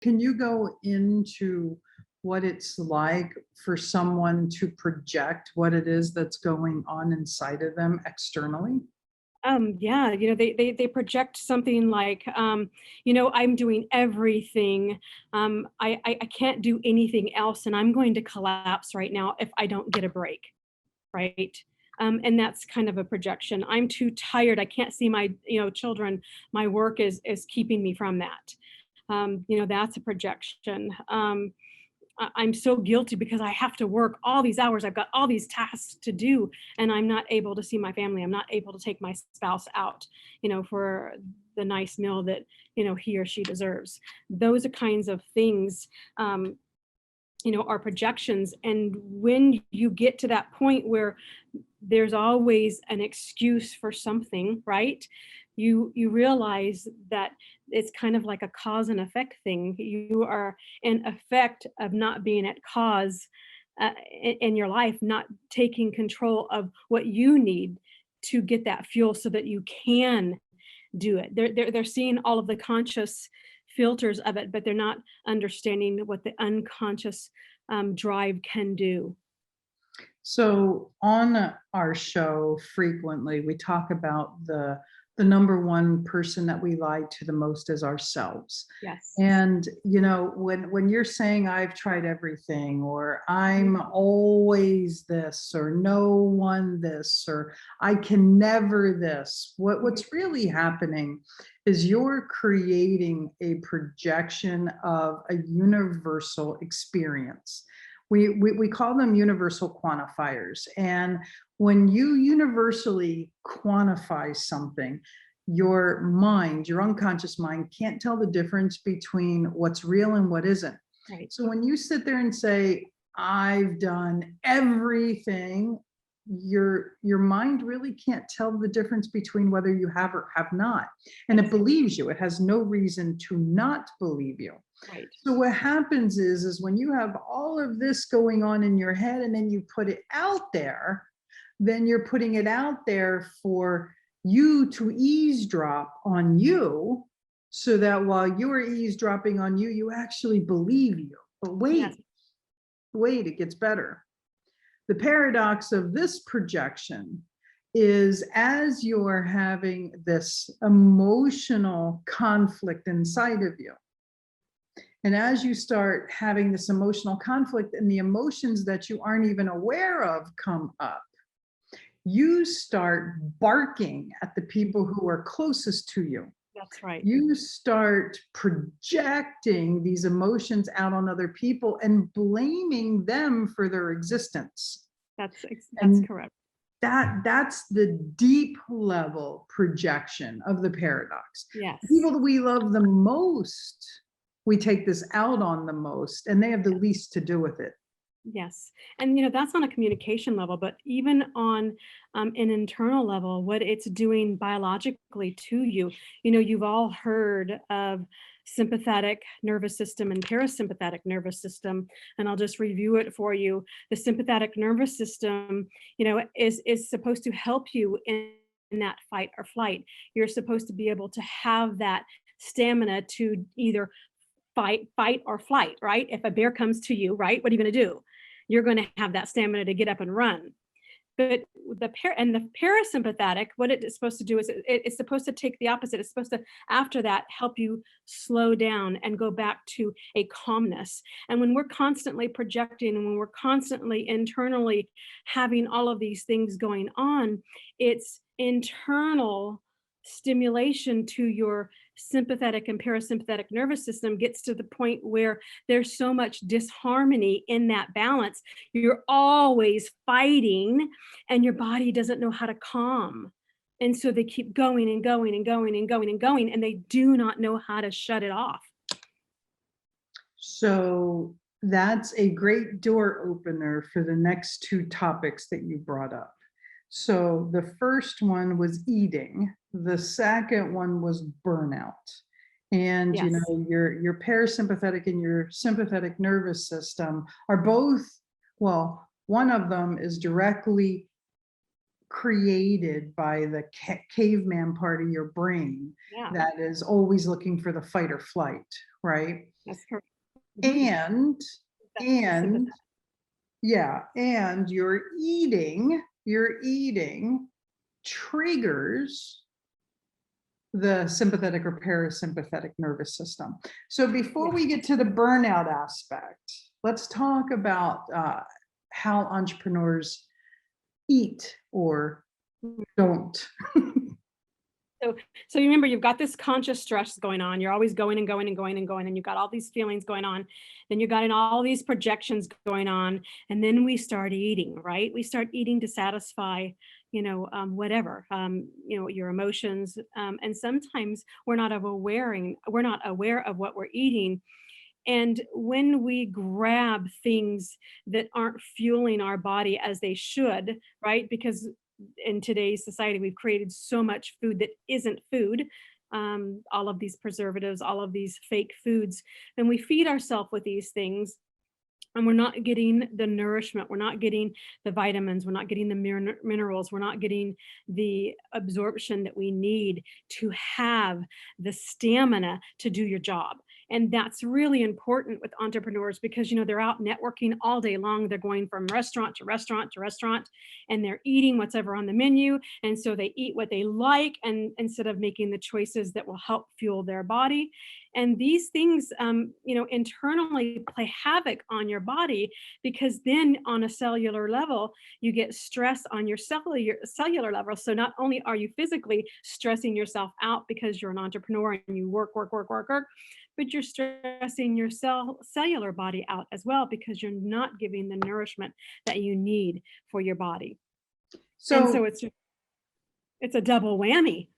can you go into what it's like for someone to project what it is that's going on inside of them externally? Yeah, they project something like, I'm doing everything. I can't do anything else, and I'm going to collapse right now if I don't get a break, right? And that's kind of a projection. I'm too tired. I can't see my, children. My work is keeping me from that. That's a projection. I'm so guilty because I have to work all these hours. I've got all these tasks to do, and I'm not able to see my family. I'm not able to take my spouse out, for the nice meal that, he or she deserves. Those are kinds of things, are projections. And when you get to that point where there's always an excuse for something, right? You realize that it's kind of like a cause and effect thing. You are an effect of not being at cause in your life, not taking control of what you need to get that fuel so that you can do it. They're seeing all of the conscious filters of it, but they're not understanding what the unconscious drive can do. So on our show, frequently we talk about the number one person that we lie to the most is ourselves. Yes. And when you're saying I've tried everything, or I'm always this, or no one this, or I can never this, what's really happening is you're creating a projection of a universal experience. We call them universal quantifiers. And when you universally quantify something, your mind, your unconscious mind, can't tell the difference between what's real and what isn't. Right. So when you sit there and say, I've done everything, your mind really can't tell the difference between whether you have or have not. And it believes you. It has no reason to not believe you. Right. So what happens is when you have all of this going on in your head and then you put it out there, then you're putting it out there for you to eavesdrop on you, so that while you're eavesdropping on you, you actually believe you. But wait, Yes. wait, it gets better. The paradox of this projection is, as you're having this emotional conflict inside of you, and as you start having this emotional conflict and the emotions that you aren't even aware of come up, you start barking at the people who are closest to you. That's right. You start projecting these emotions out on other people and blaming them for their existence. That's And correct. that's the deep level projection of the paradox. Yes. The people that we love the most, we take this out on the most, and they have the least to do with it. Yes. And, that's on a communication level, but even on an internal level, what it's doing biologically to you. You've all heard of sympathetic nervous system and parasympathetic nervous system, and I'll just review it for you. The sympathetic nervous system, is supposed to help you in that fight or flight. You're supposed to be able to have that stamina to either fight or flight, right? If a bear comes to you, right, what are you going to do? You're going to have that stamina to get up and run. But the parasympathetic, what it is supposed to do is it's supposed to take the opposite. It's supposed to, after that, help you slow down and go back to a calmness. And when we're constantly projecting and when we're constantly internally having all of these things going on, it's internal stimulation to your sympathetic and parasympathetic nervous system gets to the point where there's so much disharmony in that balance. You're always fighting and your body doesn't know how to calm. And so they keep going and going and going and going and going, and they do not know how to shut it off. So that's a great door opener for the next two topics that you brought up. So the first one was eating. The second one was burnout. And Yes. your parasympathetic and your sympathetic nervous system are both, well, one of them is directly created by the caveman part of your brain Yeah, that is always looking for the fight or flight, right? that's correct. Mhm. And, That's and, sympathetic. yeah, and your eating triggers the sympathetic or parasympathetic nervous system. So before Yeah. we get to the burnout aspect, let's talk about how entrepreneurs eat or don't. So, so you remember you've got this conscious stress going on. You're always going and going and going and going, and you've got all these feelings going on. Then you got in all these projections going on, and then we start eating, right? We start eating to satisfy, whatever, your emotions. And sometimes we're not aware of what we're eating. And when we grab things that aren't fueling our body as they should, right? Because in today's society, we've created so much food that isn't food. All of these preservatives, all of these fake foods, and we feed ourselves with these things, and we're not getting the nourishment, we're not getting the vitamins, we're not getting the minerals, we're not getting the absorption that we need to have the stamina to do your job. And that's really important with entrepreneurs because they're out networking all day long. They're going from restaurant to restaurant to restaurant, and they're eating whatever on the menu, and so they eat what they like, and instead of making the choices that will help fuel their body. And these things, internally play havoc on your body, because then on a cellular level, you get stress on your cellular level. So not only are you physically stressing yourself out because you're an entrepreneur and you work, work, work, work, work, but you're stressing your cellular body out as well, because you're not giving the nourishment that you need for your body. And So so it's a double whammy.